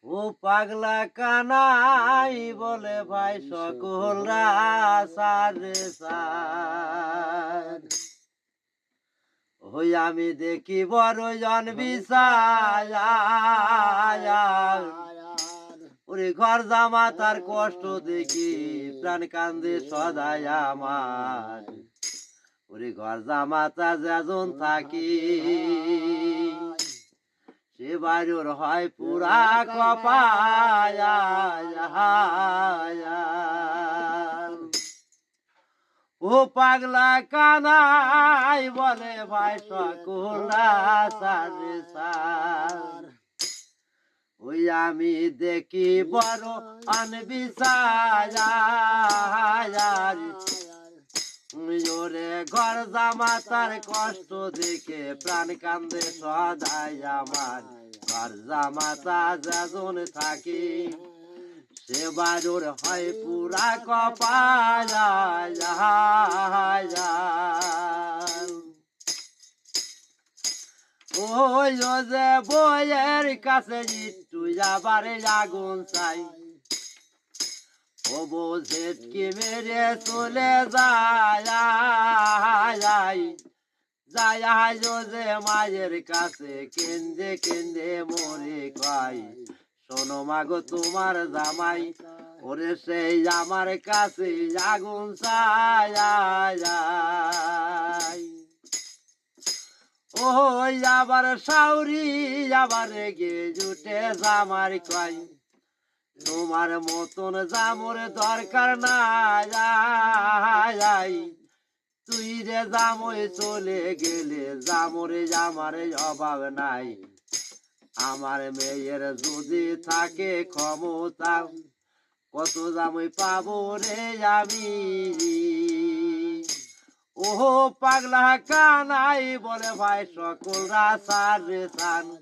ও পাগলা কানাই বলে ভাই সকল রাসারে সার ওই আমি দেখি বড় জন বিষায় ওরে ঘর জামা তার কষ্ট দেখি প্রাণ কান্দে সদাই আমার ওরে ঘর জামাতা যেজন থাকি সে বাড়ির হয় পুরা কপায়া ও পাগলা কানাই বলে ভাই সকলা সারে সার ওই আমি দেখি বড় অনবিসার ওরে ঘর জামাতার কষ্ট দেখে প্রাণ কান্দে সদাই আমার ঘর জামাতা যেজন থাকি সে বাড়ুর হয় পুরা কপায়া ওই যে বইয়ের কাছে একটু যাবার আগুন চাই ও বোঝেট কি মেরে চলে যায় যে মায়ের কাছে কেন্দে কেন্দে মরে কয় শোনো মাগো তোমার জামাই ওরে সেই আমার কাছে আগুন চাই ওই আবার সাউরি আবার গে জুটে জামার কয় তোমার মতন জামর দরকার নাই তুই রে জামই চলে গেলে জামরে আমার অভাব নাই আমার মেয়ের যদি থাকে ক্ষমতা কত জামই পাবো রে আমি ওহো পাগলা কানাই বলে ভাই সকল রাসার রে সান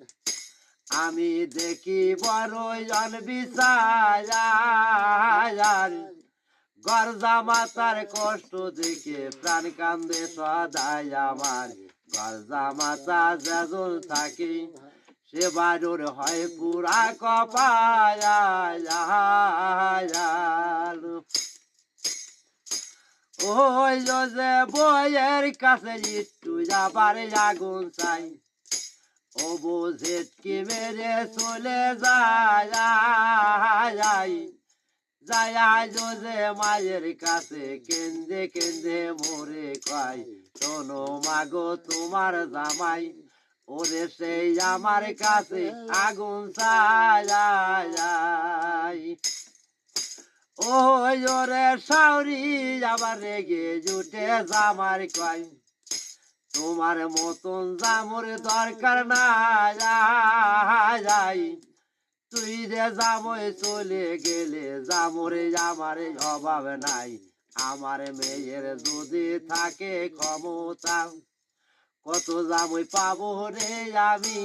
আমি দেখি বড়ই অনবিচার ঘর জামাতার কষ্ট দেখে প্রাণ কান্দে সদাই আমার ঘর জামাতা যেজন থাকি সে বাড়ুর হয় পুরা কপায়াল ওই যে বইয়ের কাছে একটু যাবার আগুন চাই ও বোঝেট কি মেরে চলে যায় যে মায়ের কাছে কেন্দে কেন্দে মরে কয় শোনো মাগো তোমার জামাই ওরে সেই আমার কাছে আগুন চাই ওই ওরে সাউরি আবার রেগে জুটে জামার কয় তোমার মতন জামর দরকার নাই তুই রে জামই চলে গেলে জামরে আমার অভাব নাই আমার মেয়ের যদি থাকে ক্ষমতা কত জামই পাবো রে আমি